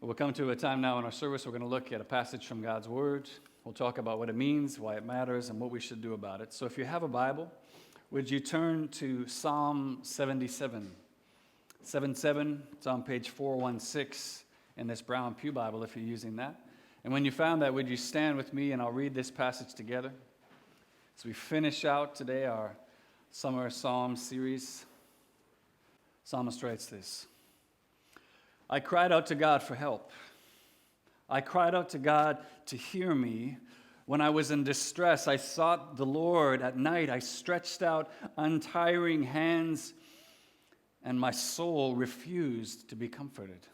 We're coming to a time now in our service we're going to look at a passage from God's Word. We'll talk about what it means, why it matters, and what we should do about it. So if you have a Bible, would you turn to Psalm 77? 77, it's on page 416 in this brown pew Bible if you're using that. And when you found that, would you stand with me and I'll read this passage together? As we finish out today our summer psalm series, psalmist writes this: I cried out to God for help. I cried out to God to hear me. When I was in distress, I sought the Lord. At night, I stretched out untiring hands, and my soul refused to be comforted.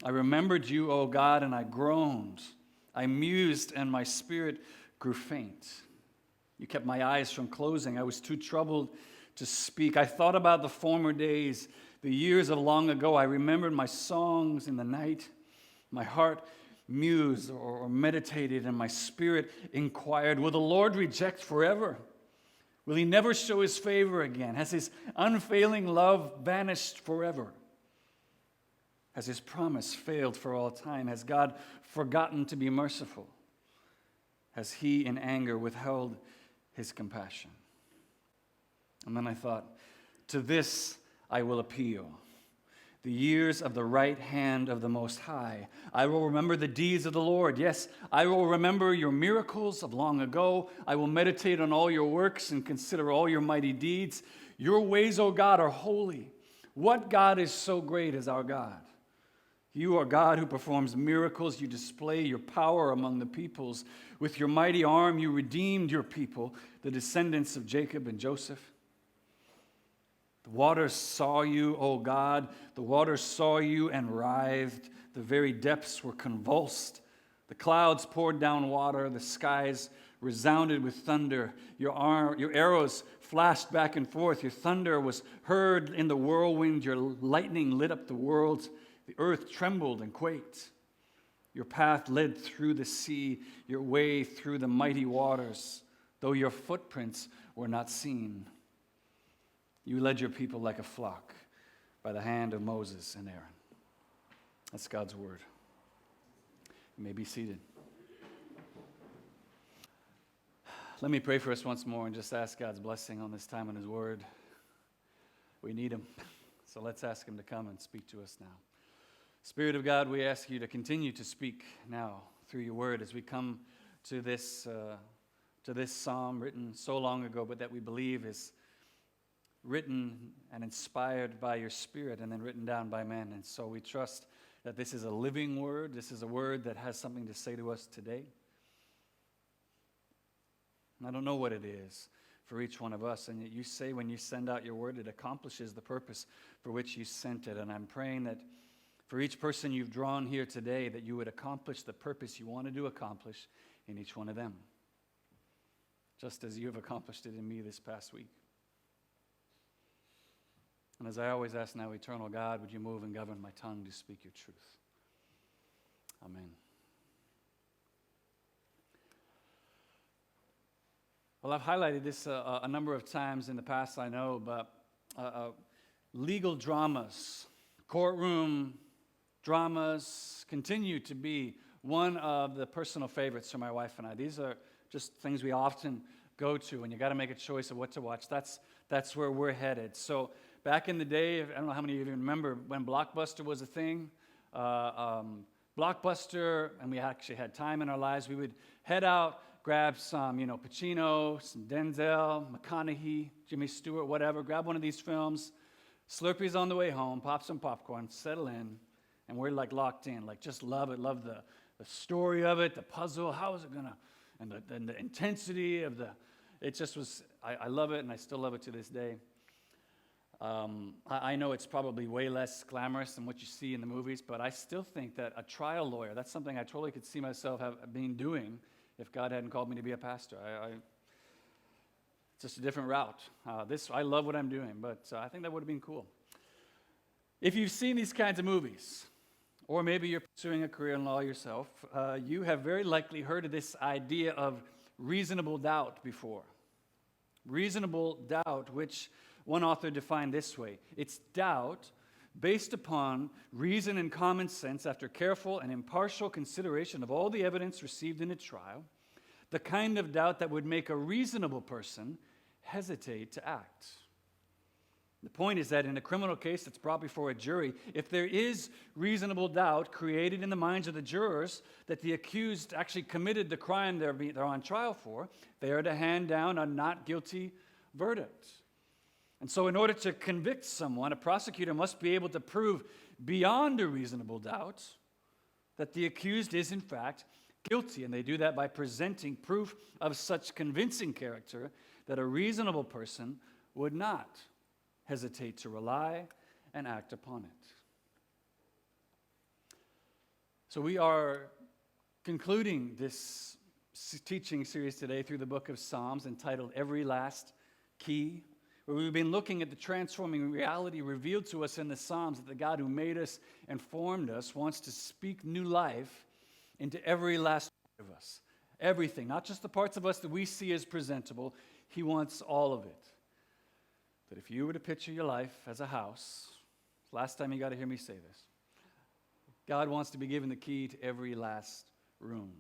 I remembered you, O God, and I groaned. I mused, and my spirit grew faint. You kept my eyes from closing. I was too troubled to speak. I thought about the former days, the years of long ago. I remembered my songs in the night. My heart mused or meditated, and my spirit inquired, will the Lord reject forever? Will he never show his favor again? Has his unfailing love vanished forever? Has his promise failed for all time? Has God forgotten to be merciful? Has he in anger withheld his compassion? And then I thought, to this I will appeal. The years of the right hand of the Most High. I will remember the deeds of the Lord. Yes, I will remember your miracles of long ago. I will meditate on all your works and consider all your mighty deeds. Your ways, O God, are holy. What God is so great as our God? You are God who performs miracles. You display your power among the peoples. With your mighty arm, you redeemed your people, the descendants of Jacob and Joseph. The waters saw you, O God. The waters saw you and writhed. The very depths were convulsed. The clouds poured down water. The skies resounded with thunder. Your arrows flashed back and forth. Your thunder was heard in the whirlwind. Your lightning lit up the world. The earth trembled and quaked. Your path led through the sea, your way through the mighty waters, though your footprints were not seen. You led your people like a flock by the hand of Moses and Aaron. That's God's word. You may be seated. Let me pray for us once more and just ask God's blessing on this time in his word. We need him, so let's ask him to come and speak to us now. Spirit of God, we ask you to continue to speak now through your word as we come to this psalm written so long ago, but that we believe is written and inspired by your Spirit and then written down by men. And so we trust that this is a living word. This is a word that has something to say to us today. And I don't know what it is for each one of us. And yet you say when you send out your word, it accomplishes the purpose for which you sent it. And I'm praying that for each person you've drawn here today, that you would accomplish the purpose you wanted to accomplish in each one of them, just as you have accomplished it in me this past week. And as I always ask now, eternal God, would you move and govern my tongue to speak your truth? Amen. Well, I've highlighted this a number of times in the past, I know, but legal dramas, courtroom dramas continue to be one of the personal favorites for my wife and I. These are just things we often go to when you got to make a choice of what to watch. That's where we're headed. So back in the day, I don't know how many of you remember when Blockbuster was a thing. Blockbuster, and we actually had time in our lives, we would head out, grab some, Pacino, some Denzel, McConaughey, Jimmy Stewart, whatever, grab one of these films, Slurpees on the way home, pop some popcorn, settle in, and we're like locked in, like just love it, love the story of it, the puzzle, how is it gonna, and the intensity of it just was, I love it, and I still love it to this day. I know it's probably way less glamorous than what you see in the movies, but I still think that a trial lawyer, that's something I totally could see myself being doing if God hadn't called me to be a pastor. It's just a different route. I love what I'm doing, but I think that would have been cool. If you've seen these kinds of movies, or maybe you're pursuing a career in law yourself, you have very likely heard of this idea of reasonable doubt before. Reasonable doubt, which one author defined this way: it's doubt based upon reason and common sense after careful and impartial consideration of all the evidence received in a trial, the kind of doubt that would make a reasonable person hesitate to act. The point is that in a criminal case that's brought before a jury, if there is reasonable doubt created in the minds of the jurors that the accused actually committed the crime they're on trial for, they are to hand down a not guilty verdict. And so in order to convict someone, a prosecutor must be able to prove beyond a reasonable doubt that the accused is in fact guilty. And they do that by presenting proof of such convincing character that a reasonable person would not hesitate to rely and act upon it. So we are concluding this teaching series today through the book of Psalms entitled Every Last Key, where we've been looking at the transforming reality revealed to us in the Psalms that the God who made us and formed us wants to speak new life into every last part of us. Everything, not just the parts of us that we see as presentable. He wants all of it. That if you were to picture your life as a house, last time you got to hear me say this, God wants to be given the key to every last room.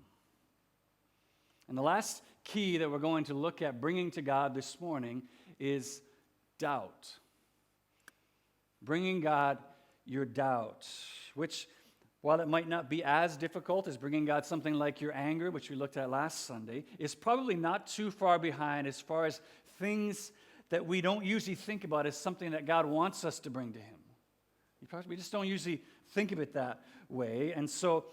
And the last key that we're going to look at bringing to God this morning is doubt. Bringing God your doubt, which, while it might not be as difficult as bringing God something like your anger, which we looked at last Sunday, is probably not too far behind as far as things that we don't usually think about as something that God wants us to bring to Him. We just don't usually think of it that way. And so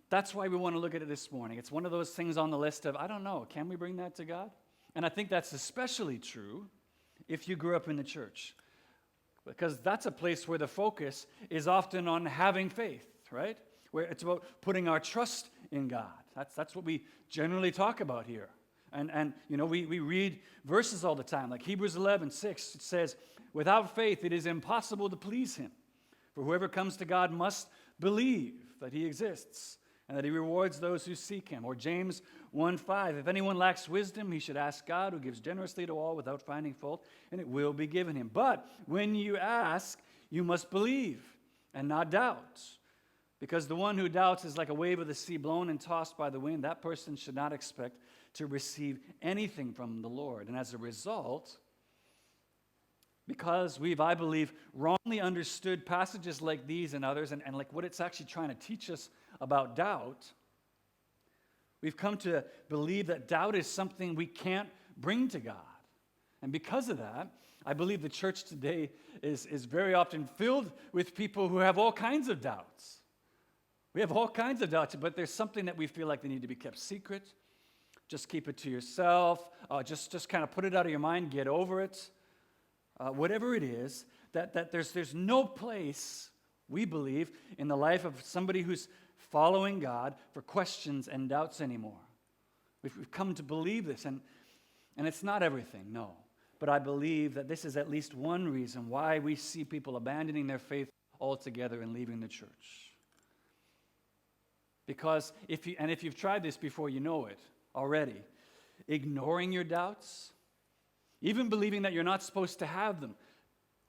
that's why we want to look at it this morning. It's one of those things on the list of, I don't know, can we bring that to God? And I think that's especially true if you grew up in the church. Because that's a place where the focus is often on having faith, right? Where it's about putting our trust in God. That's what we generally talk about here. And you know, we read verses all the time, like Hebrews 11:6. It says, without faith it is impossible to please Him. For whoever comes to God must believe that He exists and that He rewards those who seek Him. Or James 1:5, if anyone lacks wisdom, he should ask God, who gives generously to all without finding fault, and it will be given him. But when you ask, you must believe and not doubt. Because the one who doubts is like a wave of the sea blown and tossed by the wind. That person should not expect to receive anything from the Lord. And as a result, because we've, I believe, wrongly understood passages like these and others, and like what it's actually trying to teach us about doubt, we've come to believe that doubt is something we can't bring to God. And because of that, I believe the church today is very often filled with people who have all kinds of doubts. We have all kinds of doubts, but there's something that we feel like they need to be kept secret. Just keep it to yourself. Just kind of put it out of your mind. Get over it. Whatever it is, that there's no place, we believe, in the life of somebody who's following God for questions and doubts anymore. We've come to believe this, and it's not everything, no. But I believe that this is at least one reason why we see people abandoning their faith altogether and leaving the church. Because if you've tried this before, you know it already. Ignoring your doubts, even believing that you're not supposed to have them,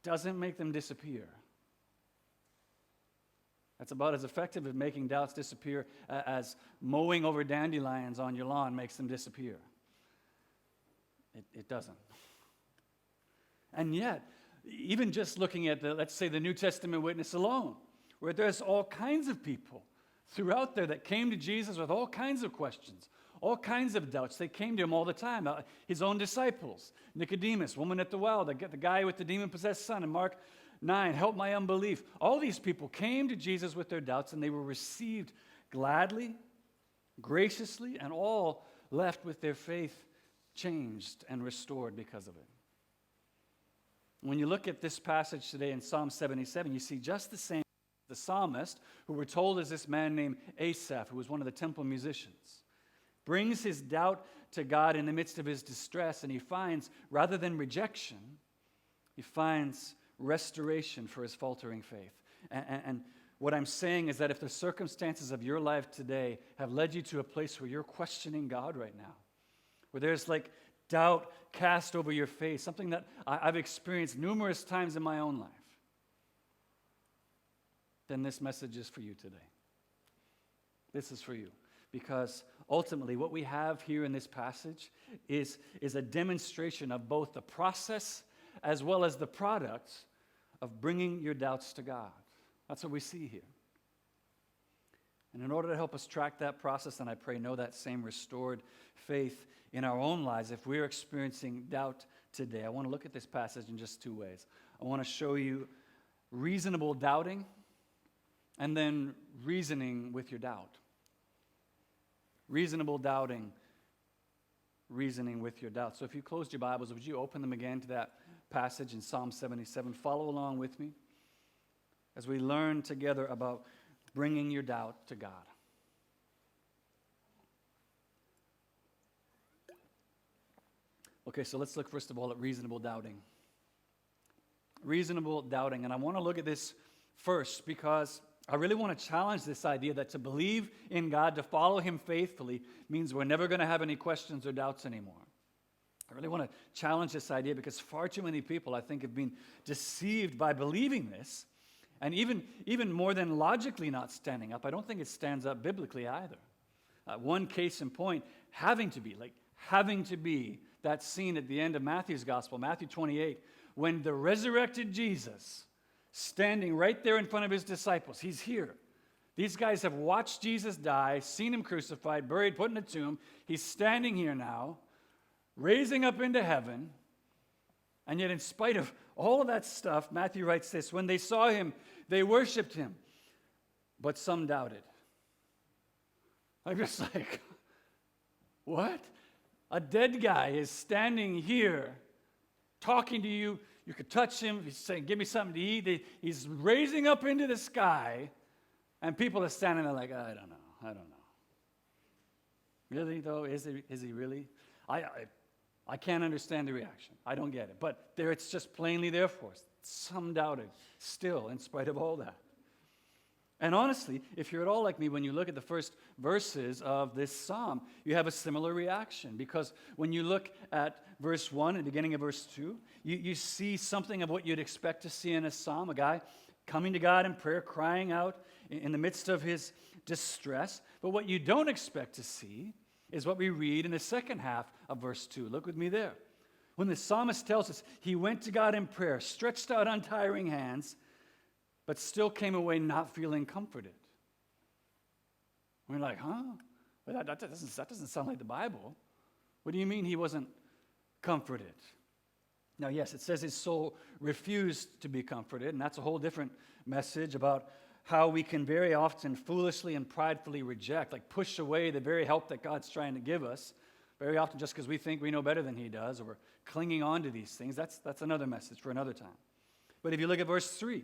doesn't make them disappear. That's about as effective at making doubts disappear as mowing over dandelions on your lawn makes them disappear. It doesn't. And yet, even just looking at let's say the New Testament witness alone, where there's all kinds of people throughout there that came to Jesus with all kinds of questions, all kinds of doubts. They came to him all the time. His own disciples, Nicodemus, woman at the well, the guy with the demon-possessed son in Mark 9, help my unbelief. All these people came to Jesus with their doubts, and they were received gladly, graciously, and all left with their faith changed and restored because of it. When you look at this passage today in Psalm 77, you see just the same. The psalmist, who we're told is this man named Asaph, who was one of the temple musicians, brings his doubt to God in the midst of his distress, and he finds, rather than rejection, he finds restoration for his faltering faith. And what I'm saying is that if the circumstances of your life today have led you to a place where you're questioning God right now, where there's like doubt cast over your face, something that I've experienced numerous times in my own life, then this message is for you today. This is for you. Because ultimately, what we have here in this passage is a demonstration of both the process as well as the product of bringing your doubts to God. That's what we see here. And in order to help us track that process, and I pray know that same restored faith in our own lives, if we're experiencing doubt today, I want to look at this passage in just two ways. I want to show you reasonable doubting and then reasoning with your doubt. Reasonable doubting, reasoning with your doubt. So if you closed your Bibles, would you open them again to that passage in Psalm 77? Follow along with me as we learn together about bringing your doubt to God. Okay, so let's look first of all at reasonable doubting. Reasonable doubting. And I want to look at this first because I really want to challenge this idea that to believe in God, to follow Him faithfully, means we're never going to have any questions or doubts anymore. I really want to challenge this idea because far too many people, I think, have been deceived by believing this, and even more than logically not standing up. I don't think it stands up biblically either. One case in point, having to be that scene at the end of Matthew's Gospel, Matthew 28, when the resurrected Jesus, standing right there in front of his disciples. He's here. These guys have watched Jesus die, seen him crucified, buried, put in a tomb. He's standing here now, raising up into heaven. And yet in spite of all of that stuff, Matthew writes this, when they saw him, they worshiped him, but some doubted. I'm just like, what? A dead guy is standing here talking to you. You could touch him. He's saying, give me something to eat. He's raising up into the sky, and people are standing there like, I don't know. Really, though? Is he really? I can't understand the reaction. I don't get it. But there, it's just plainly there for us. Some doubted still, in spite of all that. And honestly, if you're at all like me, when you look at the first verses of this psalm, you have a similar reaction. Because when you look at verse 1 and the beginning of verse 2, you see something of what you'd expect to see in a psalm, a guy coming to God in prayer, crying out in the midst of his distress. But what you don't expect to see is what we read in the second half of verse 2. Look with me there. When the psalmist tells us he went to God in prayer, stretched out untiring hands, but still came away not feeling comforted. We're like, huh? But that doesn't sound like the Bible. What do you mean he wasn't comforted? Now, yes, it says his soul refused to be comforted, and that's a whole different message about how we can very often foolishly and pridefully reject, like push away the very help that God's trying to give us, very often just because we think we know better than he does, or we're clinging on to these things. That's another message for another time. But if you look at verse 3,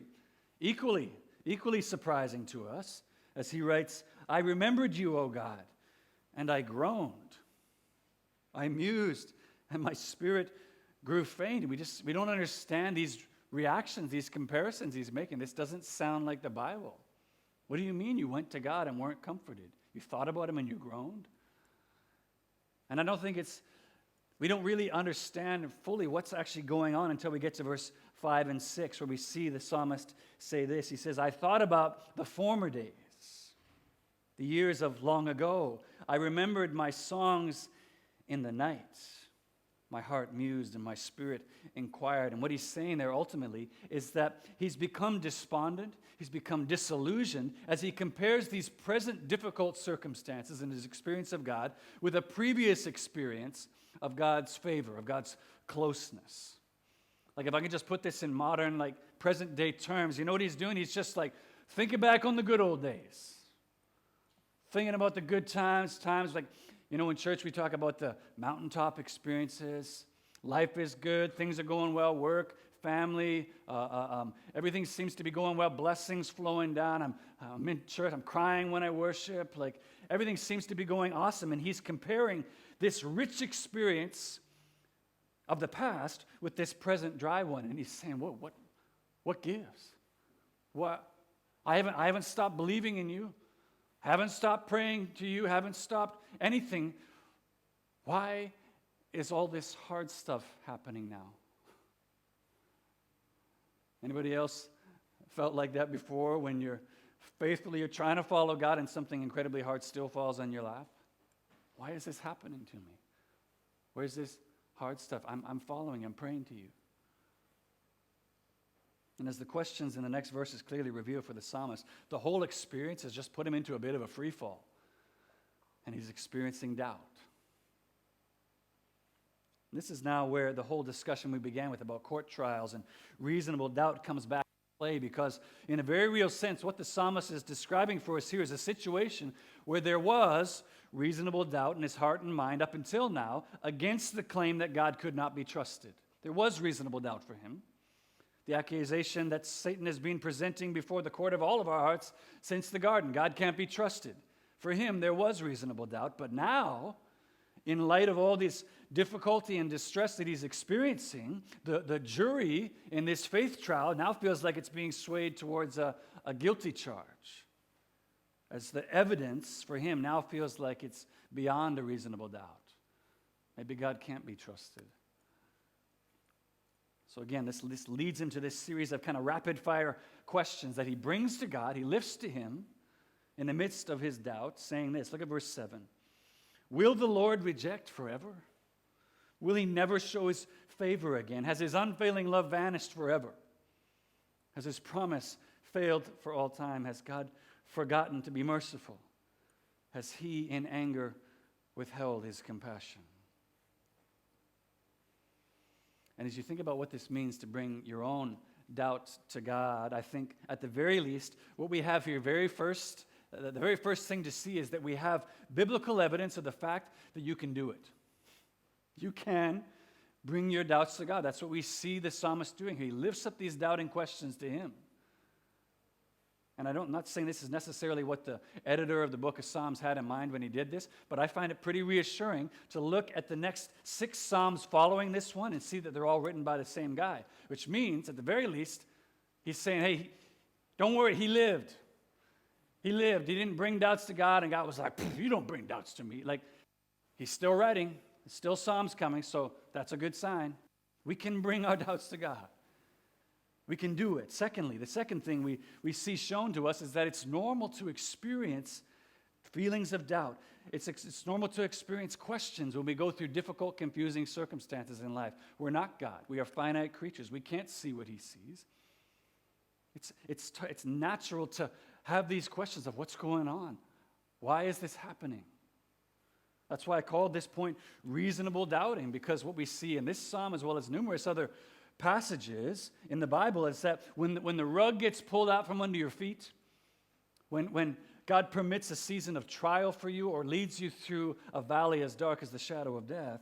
equally surprising to us, as he writes, I remembered you, O God, and I groaned. I mused, and my spirit grew faint. We don't understand these reactions, these comparisons he's making. This doesn't sound like the Bible. What do you mean you went to God and weren't comforted? You thought about him and you groaned? And I don't think we don't really understand fully what's actually going on until we get to verse 5 and 6, where we see the psalmist say this. He says, I thought about the former days, the years of long ago. I remembered my songs in the night. My heart mused and my spirit inquired. And what he's saying there ultimately is that he's become despondent, he's become disillusioned as he compares these present difficult circumstances in his experience of God with a previous experience of God's favor, of God's closeness. Like if I could just put this in modern, like present day terms, you know what he's doing? He's just like thinking back on the good old days. Thinking about the good times like, you know, in church we talk about the mountaintop experiences. Life is good, things are going well, work, family, everything seems to be going well, blessings flowing down. I'm in church, I'm crying when I worship, like everything seems to be going awesome. And he's comparing this rich experience of the past with this present dry one. And he's saying, what gives? What? I haven't stopped believing in you. Haven't stopped praying to you. Haven't stopped anything. Why is all this hard stuff happening now? Anybody else felt like that before when you're trying to follow God and something incredibly hard still falls on your lap? Why is this happening to me? Where's this hard stuff? I'm following, I'm praying to you. And as the questions in the next verses clearly reveal for the psalmist, the whole experience has just put him into a bit of a free fall. And he's experiencing doubt. This is now where the whole discussion we began with about court trials and reasonable doubt comes back to play, because in a very real sense, what the psalmist is describing for us here is a situation where there was reasonable doubt in his heart and mind up until now against the claim that God could not be trusted. There was reasonable doubt for him. The accusation that Satan has been presenting before the court of all of our hearts since the garden. God can't be trusted. For him, there was reasonable doubt. But now, in light of all this difficulty and distress that he's experiencing, the jury in this faith trial now feels like it's being swayed towards a guilty charge. As the evidence for him now feels like it's beyond a reasonable doubt. Maybe God can't be trusted. So again, this leads him to this series of kind of rapid-fire questions that he brings to God, he lifts to him in the midst of his doubt, saying this. Look at verse 7. Will the Lord reject forever? Will he never show his favor again? Has his unfailing love vanished forever? Has his promise failed for all time? Has God forgotten to be merciful? Has he in anger withheld his compassion? And as you think about what this means to bring your own doubt to God, I think at the very least, what we have here, the very first thing to see is that we have biblical evidence of the fact that you can do it. You can bring your doubts to God. That's what we see the psalmist doing here. He lifts up these doubting questions to him. And I'm not saying this is necessarily what the editor of the book of Psalms had in mind when he did this, but I find it pretty reassuring to look at the next 6 Psalms following this one and see that they're all written by the same guy, which means, at the very least, he's saying, hey, don't worry, he lived. He lived. He didn't bring doubts to God, and God was like, you don't bring doubts to me. Like, he's still writing. There's still Psalms coming, so that's a good sign. We can bring our doubts to God. We can do it. Secondly, the second thing we see shown to us is that it's normal to experience feelings of doubt. It's normal to experience questions when we go through difficult, confusing circumstances in life. We're not God. We are finite creatures. We can't see what he sees. It's natural to have these questions of what's going on. Why is this happening? That's why I called this point reasonable doubting, because what we see in this psalm as well as numerous other passages in the Bible is that when the rug gets pulled out from under your feet, when God permits a season of trial for you or leads you through a valley as dark as the shadow of death,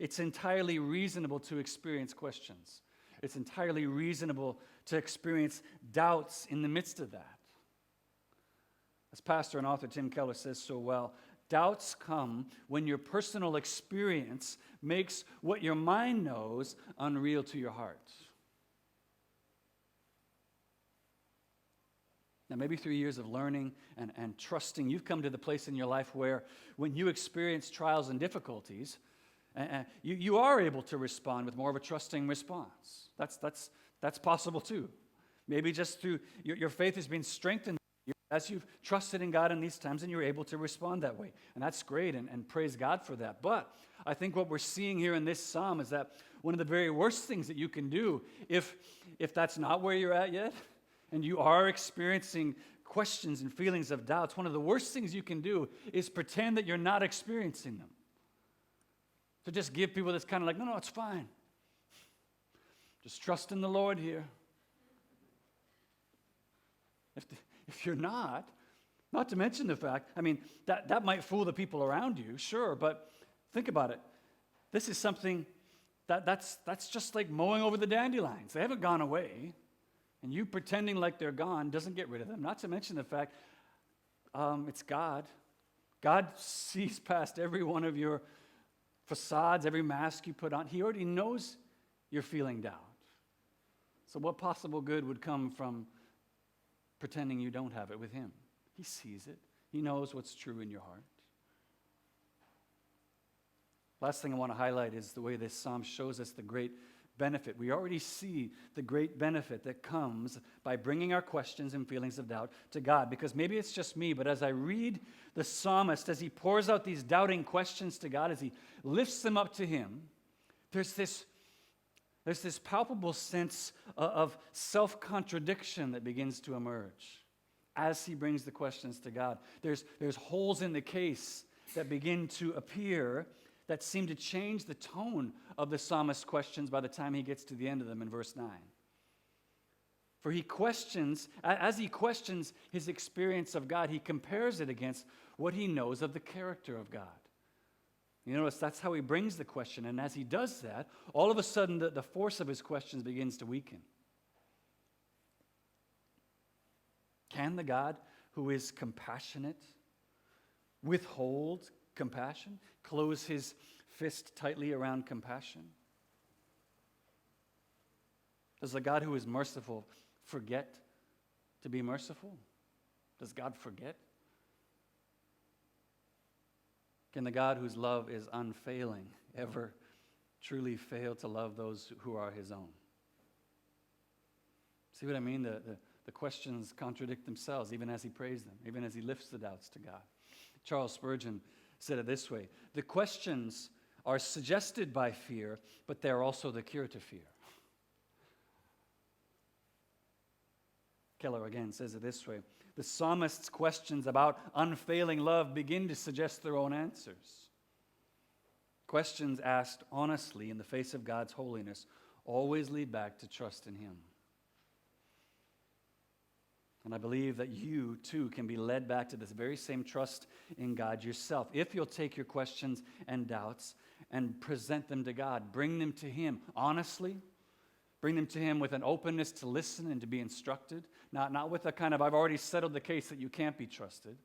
it's entirely reasonable to experience questions. It's entirely reasonable to experience doubts in the midst of that. As pastor and author Tim Keller says so well, doubts come when your personal experience makes what your mind knows unreal to your heart. Now, maybe through years of learning and trusting, you've come to the place in your life where when you experience trials and difficulties, you are able to respond with more of a trusting response. That's possible too. Maybe just through your faith has been strengthened as you've trusted in God in these times, and you're able to respond that way. And that's great, and praise God for that. But I think what we're seeing here in this psalm is that one of the very worst things that you can do, if that's not where you're at yet, and you are experiencing questions and feelings of doubts, one of the worst things you can do is pretend that you're not experiencing them. To just give people this kind of like, no, it's fine. Just trust in the Lord here. If you're not to mention the fact, that might fool the people around you, sure, but think about it. This is something that's just like mowing over the dandelions. They haven't gone away, and you pretending like they're gone doesn't get rid of them. Not to mention the fact it's God. God sees past every one of your facades, every mask you put on. He already knows you're feeling doubt. So what possible good would come from pretending you don't have it with him? He sees it. He knows what's true in your heart. Last thing I want to highlight is the way this psalm shows us the great benefit. We already see the great benefit that comes by bringing our questions and feelings of doubt to God. Because maybe it's just me, but as I read the psalmist, as he pours out these doubting questions to God, as he lifts them up to him, there's this palpable sense of self-contradiction that begins to emerge as he brings the questions to God. There's holes in the case that begin to appear that seem to change the tone of the psalmist's questions by the time he gets to the end of them in verse 9. For he questions, as he questions his experience of God, he compares it against what he knows of the character of God. You notice that's how he brings the question, and as he does that, all of a sudden the force of his questions begins to weaken. Can the God who is compassionate withhold compassion? Close his fist tightly around compassion? Does the God who is merciful forget to be merciful? Does God forget? Can the God whose love is unfailing ever truly fail to love those who are his own? See what I mean? The questions contradict themselves even as he prays them, even as he lifts the doubts to God. Charles Spurgeon said it this way: the questions are suggested by fear, but they're also the cure to fear. Keller again says it this way: the psalmist's questions about unfailing love begin to suggest their own answers. Questions asked honestly in the face of God's holiness always lead back to trust in him. And I believe that you, too, can be led back to this very same trust in God yourself. If you'll take your questions and doubts and present them to God, bring them to him honestly, bring them to him with an openness to listen and to be instructed, not with a kind of, I've already settled the case that you can't be trusted.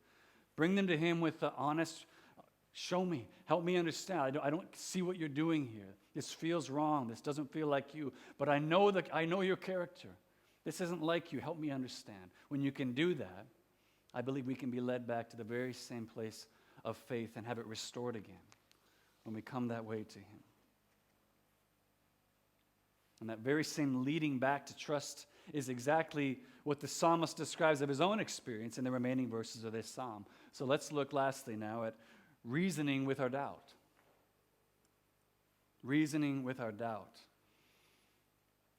Bring them to him with the honest, show me, help me understand. I don't see what you're doing here. This feels wrong. This doesn't feel like you. But I know your character. This isn't like you. Help me understand. When you can do that, I believe we can be led back to the very same place of faith and have it restored again when we come that way to him. And that very same leading back to trust is exactly what the psalmist describes of his own experience in the remaining verses of this psalm. So let's look lastly now at reasoning with our doubt. Reasoning with our doubt.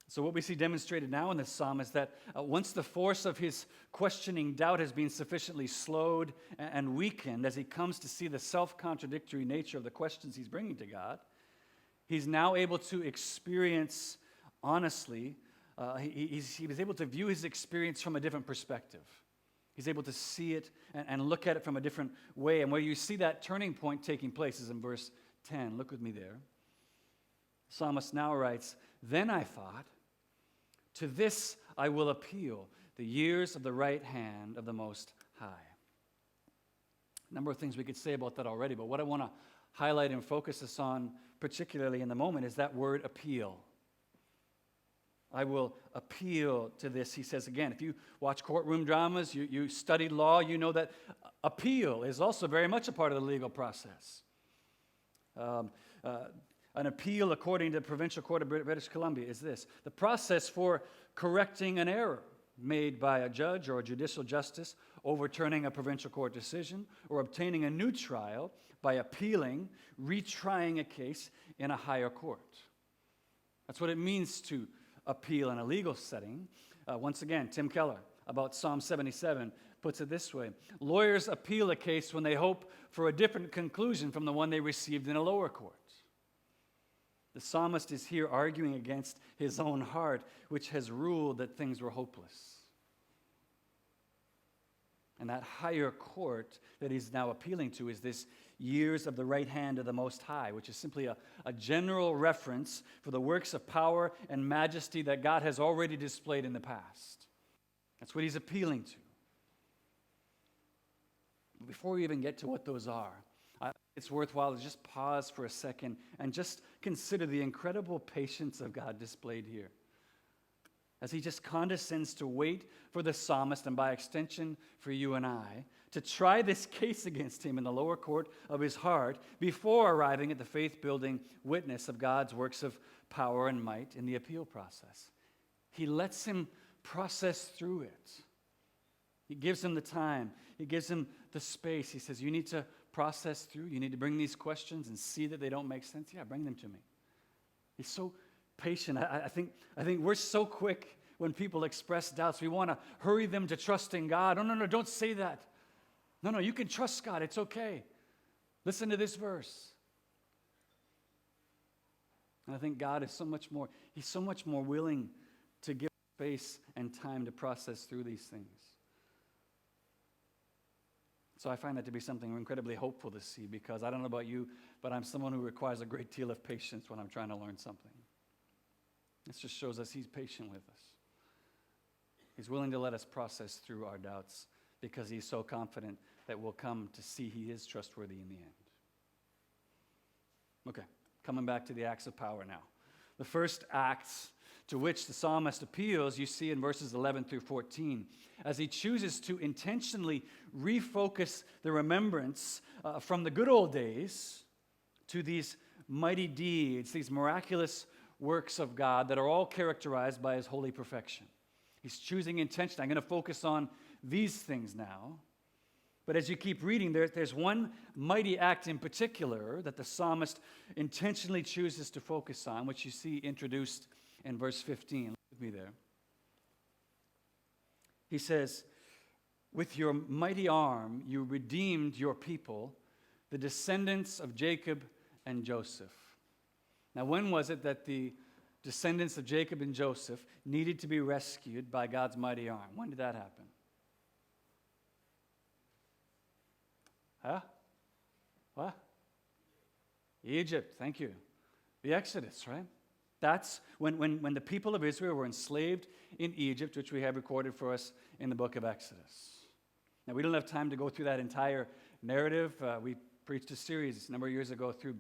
So what we see demonstrated now in this psalm is that once the force of his questioning doubt has been sufficiently slowed and weakened as he comes to see the self-contradictory nature of the questions he's bringing to God, he's now able to experience honestly, he was able to view his experience from a different perspective. He's able to see it and look at it from a different way. And where you see that turning point taking place is in verse 10. Look with me there. The psalmist now writes, "Then I thought, to this I will appeal, the years of the right hand of the Most High." A number of things we could say about that already, but what I want to highlight and focus us on, particularly in the moment, is that word appeal. I will appeal to this, he says again. If you watch courtroom dramas, you studied law, you know that appeal is also very much a part of the legal process. An appeal, according to the Provincial Court of British Columbia, is this: the process for correcting an error made by a judge or a judicial justice, overturning a provincial court decision, or obtaining a new trial by appealing, retrying a case in a higher court. That's what it means to appeal in a legal setting. Once again, Tim Keller, about Psalm 77, puts it this way: lawyers appeal a case when they hope for a different conclusion from the one they received in a lower court. The psalmist is here arguing against his own heart, which has ruled that things were hopeless. And that higher court that he's now appealing to is this years of the right hand of the Most High, which is simply a general reference for the works of power and majesty that God has already displayed in the past. That's what he's appealing to. Before we even get to what those are, it's worthwhile to just pause for a second and just consider the incredible patience of God displayed here. As he just condescends to wait for the psalmist, and by extension for you and I, to try this case against him in the lower court of his heart before arriving at the faith-building witness of God's works of power and might in the appeal process. He lets him process through it. He gives him the time. He gives him the space. He says, you need to process through. You need to bring these questions and see that they don't make sense. Yeah, bring them to me. He's so patient. I think we're so quick when people express doubts. We want to hurry them to trusting God. No, don't say that. No, you can trust God. It's okay. Listen to this verse. And I think God is He's so much more willing to give space and time to process through these things. So I find that to be something incredibly hopeful to see, because I don't know about you, but I'm someone who requires a great deal of patience when I'm trying to learn something. This just shows us He's patient with us. He's willing to let us process through our doubts because He's so confident that we'll come to see He is trustworthy in the end. Okay, coming back to the acts of power now. The first acts to which the psalmist appeals, you see in verses 11 through 14, as he chooses to intentionally refocus the remembrance from the good old days to these mighty deeds, these miraculous works of God that are all characterized by His holy perfection. He's choosing intentionally. I'm going to focus on these things now. But as you keep reading, there's one mighty act in particular that the psalmist intentionally chooses to focus on, which you see introduced in verse 15. Look with me there. He says, with your mighty arm you redeemed your people, the descendants of Jacob and Joseph. Now, when was it that the descendants of Jacob and Joseph needed to be rescued by God's mighty arm? When did that happen? Huh? What? Egypt, thank you. The Exodus, right? That's when the people of Israel were enslaved in Egypt, which we have recorded for us in the book of Exodus. Now, we don't have time to go through that entire narrative. We preached a series a number of years ago through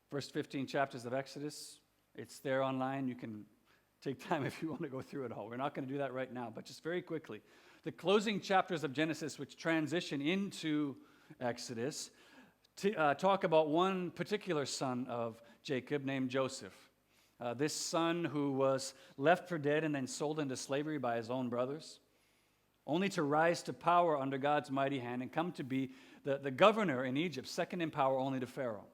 first 15 chapters of Exodus. It's there online. You can take time if you want to go through it all. We're not going to do that right now, but just very quickly. The closing chapters of Genesis, which transition into Exodus, talk about one particular son of Jacob named Joseph. This son who was left for dead and then sold into slavery by his own brothers, only to rise to power under God's mighty hand and come to be the governor in Egypt, second in power only to Pharaoh.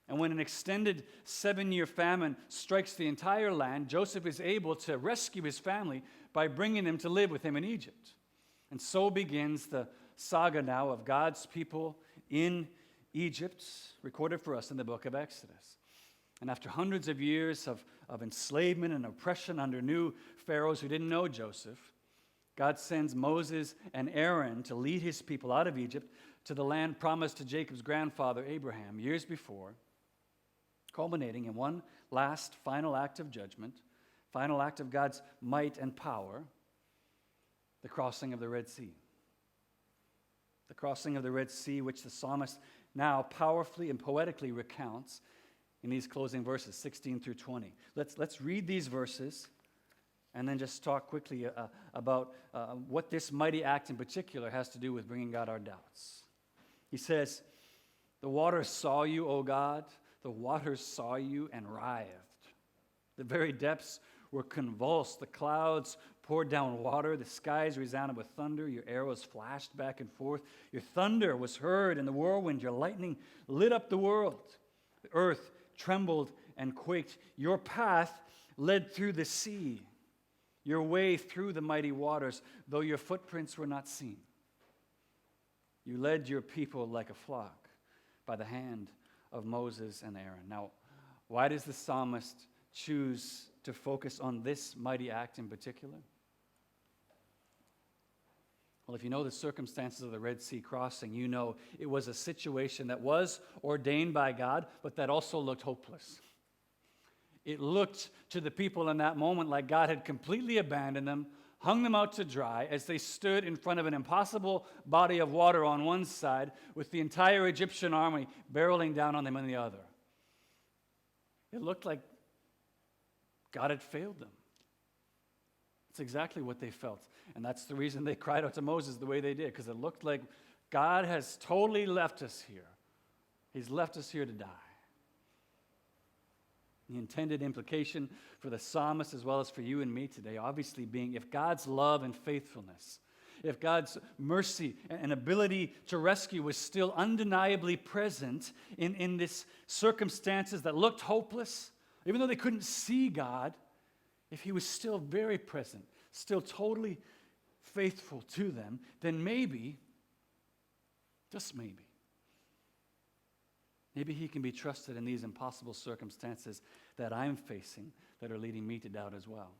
And when an extended 7-year famine strikes the entire land, Joseph is able to rescue his family by bringing them to live with him in Egypt. And so begins the saga now of God's people in Egypt, recorded for us in the book of Exodus. And after hundreds of years of enslavement and oppression under new pharaohs who didn't know Joseph, God sends Moses and Aaron to lead his people out of Egypt to the land promised to Jacob's grandfather Abraham years before, culminating in one last final act of judgment, final act of God's might and power, the crossing of the Red Sea. The crossing of the Red Sea, which the psalmist now powerfully and poetically recounts in these closing verses, 16 through 20. Let's read these verses and then just talk quickly about what this mighty act in particular has to do with bringing God our doubts. He says, the waters saw you, O God, the waters saw you and writhed. The very depths were convulsed. The clouds poured down water. The skies resounded with thunder. Your arrows flashed back and forth. Your thunder was heard in the whirlwind. Your lightning lit up the world. The earth trembled and quaked. Your path led through the sea, your way through the mighty waters, though your footprints were not seen. You led your people like a flock by the hand of Moses and Aaron. Now, why does the psalmist choose to focus on this mighty act in particular? Well, if you know the circumstances of the Red Sea crossing, you know it was a situation that was ordained by God, but that also looked hopeless. It looked to the people in that moment like God had completely abandoned them, hung them out to dry as they stood in front of an impossible body of water on one side with the entire Egyptian army barreling down on them on the other. It looked like God had failed them. That's exactly what they felt. And that's the reason they cried out to Moses the way they did, because it looked like God has totally left us here. He's left us here to die. The intended implication for the psalmist as well as for you and me today, obviously being if God's love and faithfulness, if God's mercy and ability to rescue was still undeniably present in this circumstances that looked hopeless, even though they couldn't see God, if he was still very present, still totally faithful to them, then maybe, just maybe he can be trusted in these impossible circumstances that I'm facing that are leading me to doubt as well.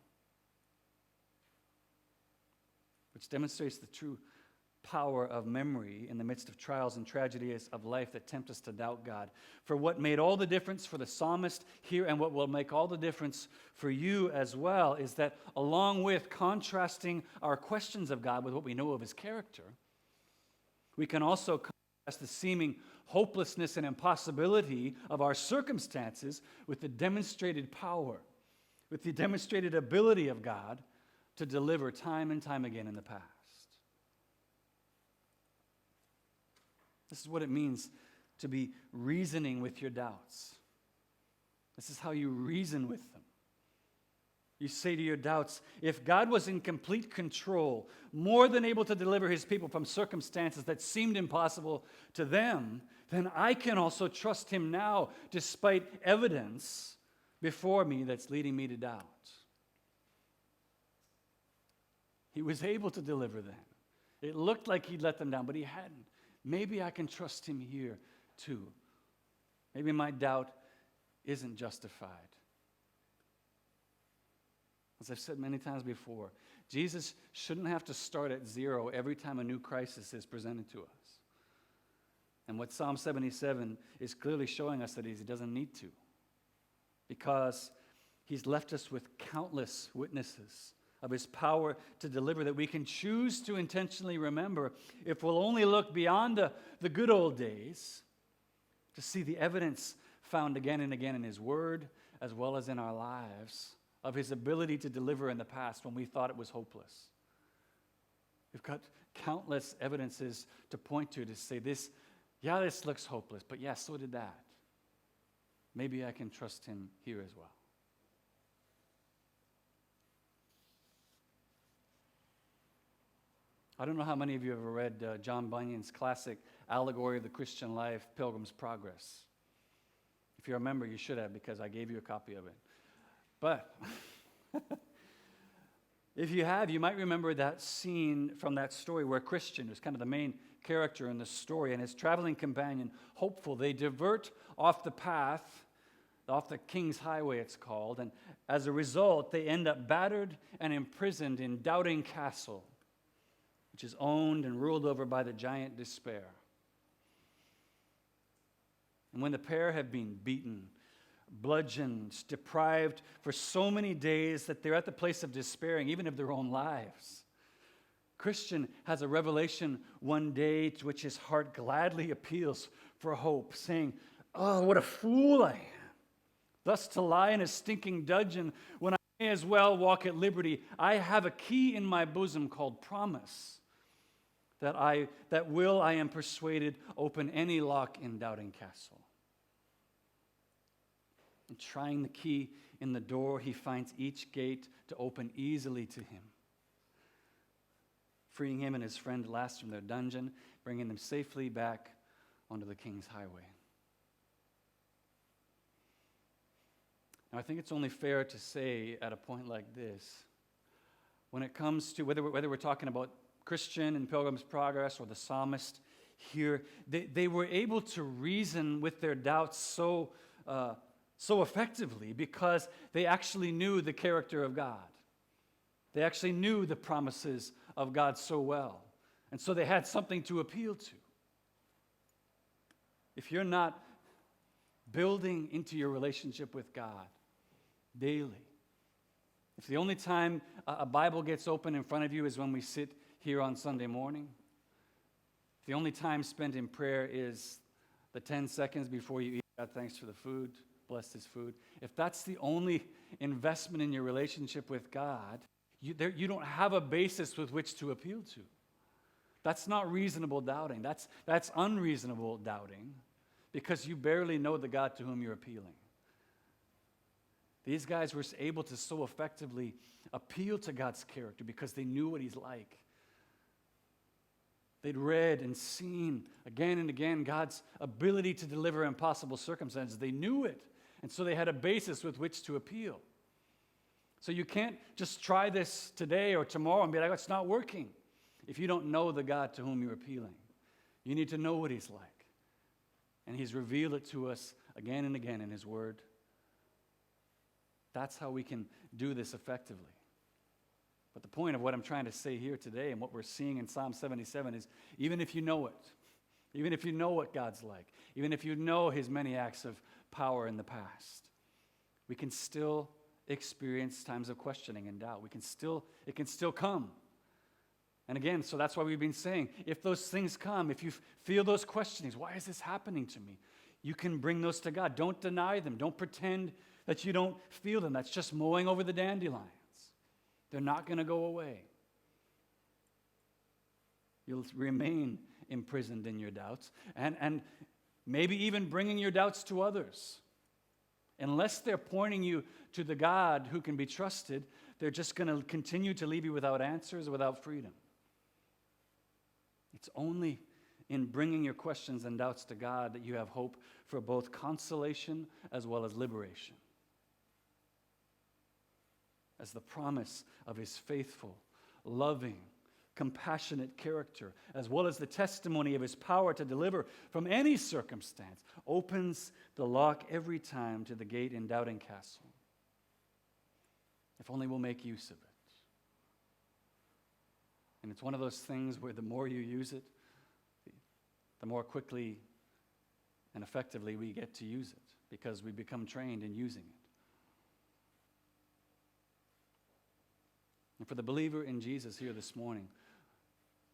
Which demonstrates the true power of memory in the midst of trials and tragedies of life that tempt us to doubt God. For what made all the difference for the psalmist here and what will make all the difference for you as well is that along with contrasting our questions of God with what we know of his character, we can also contrast the seeming hopelessness and impossibility of our circumstances with the demonstrated power, with the demonstrated ability of God to deliver time and time again in the past. This is what it means to be reasoning with your doubts. This is how you reason with them. You say to your doubts, if God was in complete control, more than able to deliver his people from circumstances that seemed impossible to them, then I can also trust him now, despite evidence before me that's leading me to doubt. He was able to deliver them. It looked like he'd let them down, but he hadn't. Maybe I can trust him here too. Maybe my doubt isn't justified. As I've said many times before, Jesus shouldn't have to start at zero every time a new crisis is presented to us. And what Psalm 77 is clearly showing us that he doesn't need to, because he's left us with countless witnesses of his power to deliver that we can choose to intentionally remember if we'll only look beyond the good old days to see the evidence found again and again in his word as well as in our lives of his ability to deliver in the past when we thought it was hopeless. We've got countless evidences to point to say this looks hopeless, but yeah, so did that. Maybe I can trust him here as well. I don't know how many of you have ever read John Bunyan's classic allegory of the Christian life, Pilgrim's Progress. If you're a member, you should have, because I gave you a copy of it. But if you have, you might remember that scene from that story where Christian, who's kind of the main character in the story, and his traveling companion, Hopeful, they divert off the path, off the King's Highway it's called, and as a result, they end up battered and imprisoned in Doubting Castle, which is owned and ruled over by the giant Despair. And when the pair have been beaten, bludgeoned, deprived for so many days that they're at the place of despairing, even of their own lives, Christian has a revelation one day to which his heart gladly appeals for hope, saying, "Oh, what a fool I am, thus to lie in a stinking dungeon when I may as well walk at liberty. I have a key in my bosom called promise, that will, I am persuaded, open any lock in Doubting Castle." And trying the key in the door, he finds each gate to open easily to him, freeing him and his friend at last from their dungeon, bringing them safely back onto the King's Highway. Now, I think it's only fair to say at a point like this, when it comes to whether we're talking about Christian in Pilgrim's Progress or the psalmist here, they were able to reason with their doubts so effectively because they actually knew the character of God. They actually knew the promises of God so well. And so they had something to appeal to. If you're not building into your relationship with God daily, if the only time a Bible gets open in front of you is when we sit here on Sunday morning, the only time spent in prayer is the 10 seconds before you eat, God, thanks for the food, bless this food. If that's the only investment in your relationship with God, You don't have a basis with which to appeal to. That's not reasonable doubting. That's unreasonable doubting because you barely know the God to whom you're appealing. These guys were able to so effectively appeal to God's character because they knew what he's like. They'd read and seen again and again God's ability to deliver impossible circumstances. They knew it, and so they had a basis with which to appeal. So you can't just try this today or tomorrow and be like, it's not working, if you don't know the God to whom you're appealing. You need to know what he's like. And he's revealed it to us again and again in his word. That's how we can do this effectively. But the point of what I'm trying to say here today and what we're seeing in Psalm 77 is even if you know it, even if you know what God's like, even if you know his many acts of power in the past, we can still experience times of questioning and doubt. It can still come. And again, so that's why we've been saying, if those things come, if you feel those questionings, why is this happening to me? You can bring those to God. Don't deny them. Don't pretend that you don't feel them. That's just mowing over the dandelions. They're not going to go away. You'll remain imprisoned in your doubts and maybe even bringing your doubts to others. Unless they're pointing you to the God who can be trusted, they're just going to continue to leave you without answers, without freedom. It's only in bringing your questions and doubts to God that you have hope for both consolation as well as liberation. As the promise of his faithful, loving, compassionate character, as well as the testimony of his power to deliver from any circumstance, opens the lock every time to the gate in Doubting Castle. If only we'll make use of it. And it's one of those things where the more you use it, the more quickly and effectively we get to use it because we become trained in using it. And for the believer in Jesus here this morning,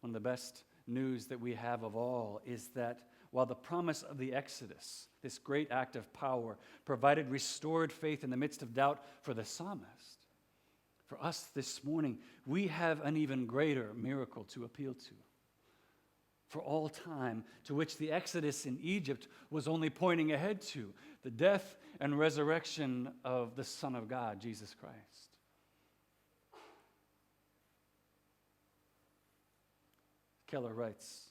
one of the best news that we have of all is that while the promise of the Exodus, this great act of power, provided restored faith in the midst of doubt for the psalmist, for us this morning, we have an even greater miracle to appeal to. For all time, to which the Exodus in Egypt was only pointing ahead to, the death and resurrection of the Son of God, Jesus Christ. Keller writes,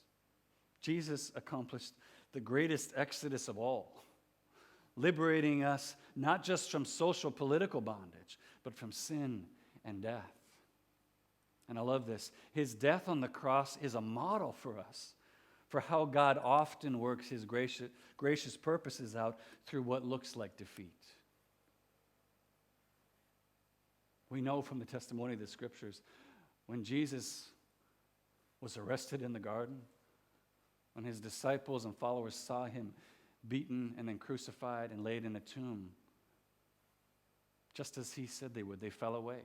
Jesus accomplished the greatest exodus of all, liberating us not just from social political bondage, but from sin and death. And I love this. His death on the cross is a model for us for how God often works his gracious purposes out through what looks like defeat. We know from the testimony of the scriptures, when Jesus was arrested in the garden, when his disciples and followers saw him beaten and then crucified and laid in a tomb, just as he said they would, they fell away.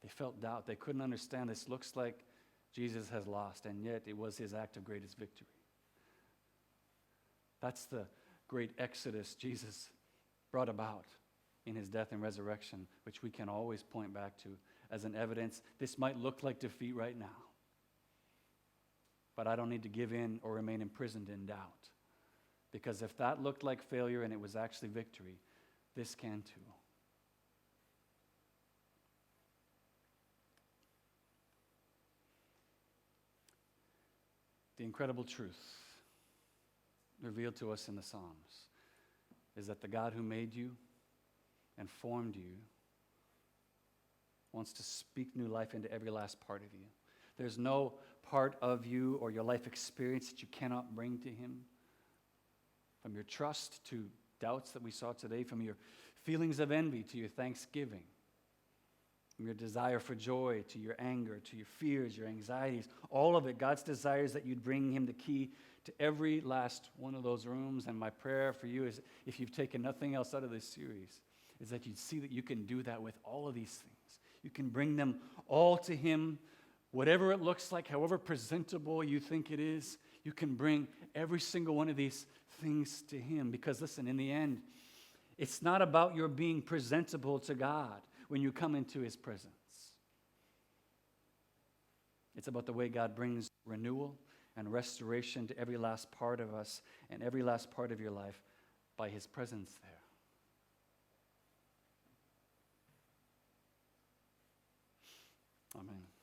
They felt doubt. They couldn't understand. This looks like Jesus has lost, and yet it was his act of greatest victory. That's the great exodus Jesus brought about in his death and resurrection, which we can always point back to as an evidence. This might look like defeat right now, but I don't need to give in or remain imprisoned in doubt. Because if that looked like failure and it was actually victory, this can too. The incredible truth revealed to us in the Psalms is that the God who made you and formed you wants to speak new life into every last part of you. There's no part of you or your life experience that you cannot bring to him. From your trust to doubts that we saw today, from your feelings of envy to your thanksgiving, from your desire for joy to your anger, to your fears, your anxieties, all of it, God's desires that you'd bring him the key to every last one of those rooms. And my prayer for you is, if you've taken nothing else out of this series, is that you'd see that you can do that with all of these things. You can bring them all to him, whatever it looks like, however presentable you think it is, you can bring every single one of these things to him. Because listen, in the end, it's not about your being presentable to God when you come into his presence. It's about the way God brings renewal and restoration to every last part of us and every last part of your life by his presence there. Amen.